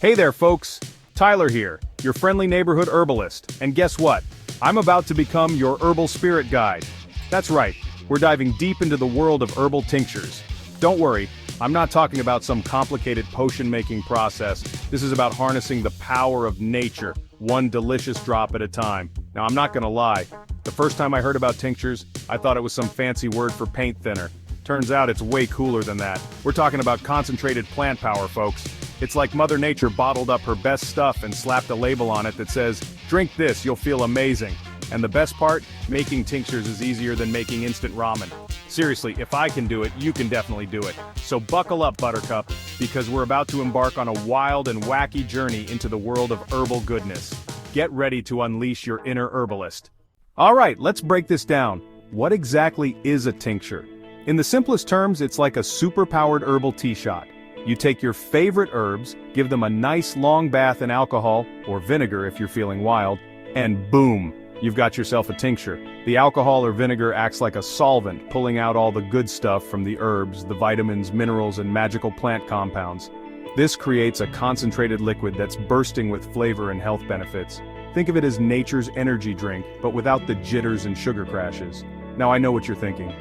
Hey there folks, Tyler here, your friendly neighborhood herbalist, and guess what? I'm about to become your herbal spirit guide. That's right, we're diving deep into the world of herbal tinctures. Don't worry, I'm not talking about some complicated potion-making process. This is about harnessing the power of nature, one delicious drop at a time. Now I'm not gonna lie, the first time I heard about tinctures, I thought it was some fancy word for paint thinner. Turns out it's way cooler than that. We're talking about concentrated plant power, folks. It's like Mother Nature bottled up her best stuff and slapped a label on it that says, "Drink this, you'll feel amazing." And the best part? Making tinctures is easier than making instant ramen. Seriously, if I can do it, you can definitely do it. So buckle up, Buttercup, because we're about to embark on a wild and wacky journey into the world of herbal goodness. Get ready to unleash your inner herbalist. Alright, let's break this down. What exactly is a tincture? In the simplest terms, it's like a super-powered herbal tea shot. You take your favorite herbs, give them a nice long bath in alcohol, or vinegar if you're feeling wild, and boom, you've got yourself a tincture. The alcohol or vinegar acts like a solvent, pulling out all the good stuff from the herbs, the vitamins, minerals, and magical plant compounds. This creates a concentrated liquid that's bursting with flavor and health benefits. Think of it as nature's energy drink, but without the jitters and sugar crashes. Now I know what you're thinking.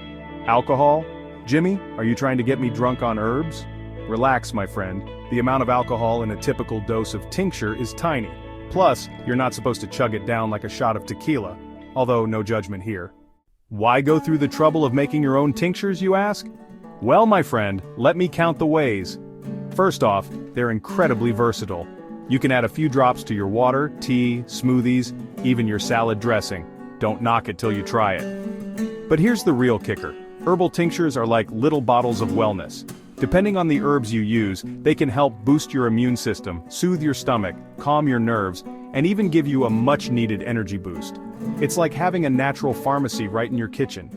Alcohol? Jimmy, are you trying to get me drunk on herbs? Relax, my friend. The amount of alcohol in a typical dose of tincture is tiny. Plus, you're not supposed to chug it down like a shot of tequila. Although, no judgment here. Why go through the trouble of making your own tinctures, you ask? Well, my friend, let me count the ways. First off, they're incredibly versatile. You can add a few drops to your water, tea, smoothies, even your salad dressing. Don't knock it till you try it. But here's the real kicker. Herbal tinctures are like little bottles of wellness. Depending on the herbs you use, they can help boost your immune system, soothe your stomach, calm your nerves, and even give you a much-needed energy boost. It's like having a natural pharmacy right in your kitchen.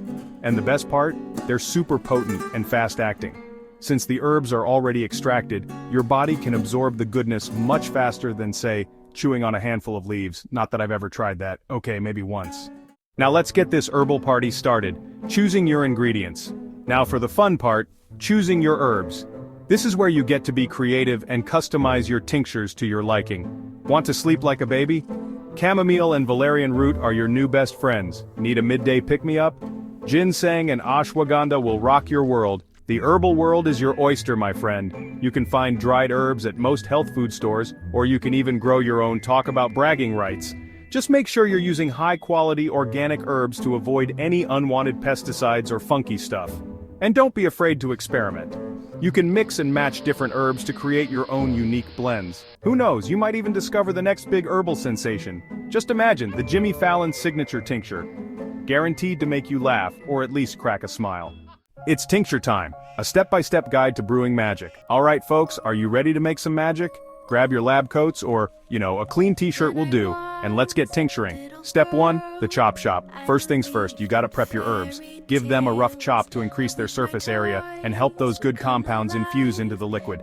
And the best part? They're super potent and fast-acting. Since the herbs are already extracted, your body can absorb the goodness much faster than, say, chewing on a handful of leaves. Not that I've ever tried that. Okay, maybe once. Now let's get this herbal party started. Choosing your ingredients. Now for the fun part, choosing your herbs. This is where you get to be creative and customize your tinctures to your liking. Want to sleep like a baby? Chamomile and valerian root are your new best friends. Need a midday pick-me-up? Ginseng and ashwagandha will rock your world. The herbal world is your oyster, my friend. You can find dried herbs at most health food stores, or you can even grow your own. Talk about bragging rights. Just make sure you're using high-quality organic herbs to avoid any unwanted pesticides or funky stuff. And don't be afraid to experiment. You can mix and match different herbs to create your own unique blends. Who knows, you might even discover the next big herbal sensation. Just imagine the Jimmy Fallon signature tincture. Guaranteed to make you laugh, or at least crack a smile. It's tincture time, a step-by-step guide to brewing magic. Alright folks, are you ready to make some magic? Grab your lab coats or, a clean t-shirt will do, and let's get tincturing. Step 1, the chop shop. First things first, you gotta prep your herbs. Give them a rough chop to increase their surface area and help those good compounds infuse into the liquid.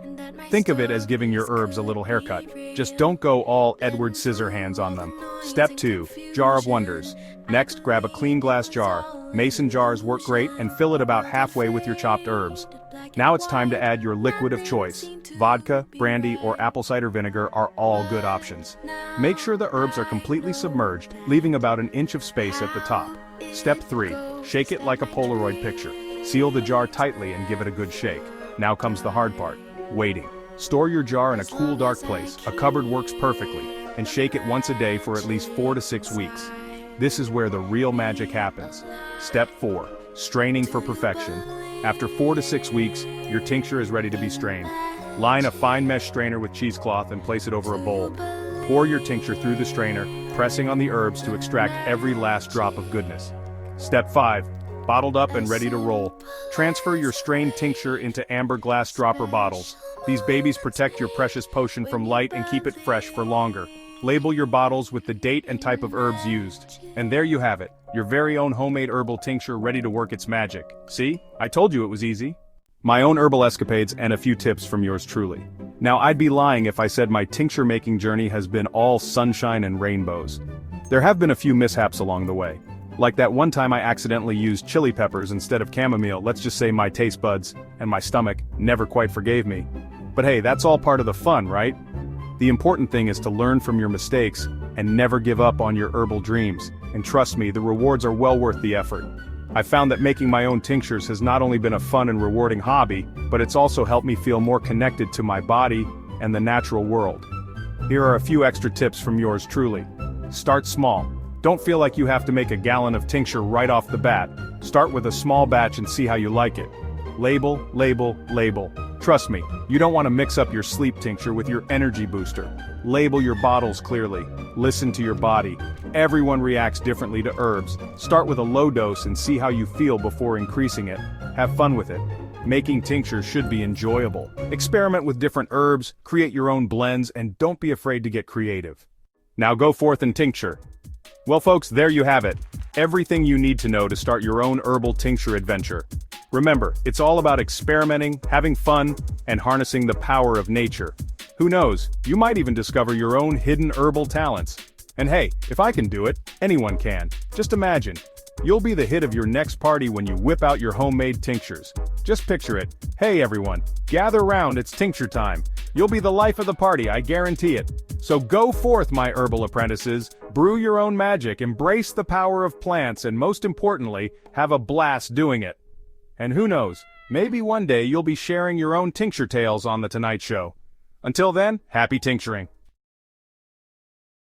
Think of it as giving your herbs a little haircut. Just don't go all Edward Scissorhands on them. Step 2, jar of wonders. Next, grab a clean glass jar. Mason jars work great and fill it about halfway with your chopped herbs. Now it's time to add your liquid of choice. Vodka, brandy, or apple cider vinegar are all good options. Make sure the herbs are completely submerged, leaving about an inch of space at the top. Step 3, shake it like a Polaroid picture. Seal the jar tightly and give it a good shake. Now comes the hard part, waiting. Store your jar in a cool, dark place. A cupboard works perfectly, and shake it once a day for at least 4 to 6 weeks. This is where the real magic happens. Step 4, straining for perfection. After 4 to 6 weeks, your tincture is ready to be strained. Line a fine mesh strainer with cheesecloth and place it over a bowl. Pour your tincture through the strainer, pressing on the herbs to extract every last drop of goodness. Step 5, bottled up and ready to roll. Transfer your strained tincture into amber glass dropper bottles. These babies protect your precious potion from light and keep it fresh for longer. Label your bottles with the date and type of herbs used. And there you have it, your very own homemade herbal tincture ready to work its magic. See? I told you it was easy. My own herbal escapades and a few tips from yours truly. Now I'd be lying if I said my tincture making journey has been all sunshine and rainbows. There have been a few mishaps along the way. Like that one time I accidentally used chili peppers instead of chamomile. Let's just say my taste buds and my stomach never quite forgave me. But hey, that's all part of the fun, right? The important thing is to learn from your mistakes and never give up on your herbal dreams. And trust me, the rewards are well worth the effort. I've found that making my own tinctures has not only been a fun and rewarding hobby, but it's also helped me feel more connected to my body and the natural world. Here are a few extra tips from yours truly. Start small. Don't feel like you have to make a gallon of tincture right off the bat. Start with a small batch and see how you like it. Label, label, label. Trust me, you don't want to mix up your sleep tincture with your energy booster. Label your bottles clearly. Listen to your body. Everyone reacts differently to herbs. Start with a low dose and see how you feel before increasing it. Have fun with it. Making tinctures should be enjoyable. Experiment with different herbs, create your own blends, and don't be afraid to get creative. Now go forth and tincture. Well folks, there you have it. Everything you need to know to start your own herbal tincture adventure. Remember, it's all about experimenting, having fun, and harnessing the power of nature. Who knows, you might even discover your own hidden herbal talents. And hey, if I can do it, anyone can. Just imagine. You'll be the hit of your next party when you whip out your homemade tinctures. Just picture it. Hey everyone, gather round, it's tincture time. You'll be the life of the party, I guarantee it. So go forth, my herbal apprentices, brew your own magic, embrace the power of plants, and most importantly, have a blast doing it. And who knows, maybe one day you'll be sharing your own tincture tales on The Tonight Show. Until then, happy tincturing.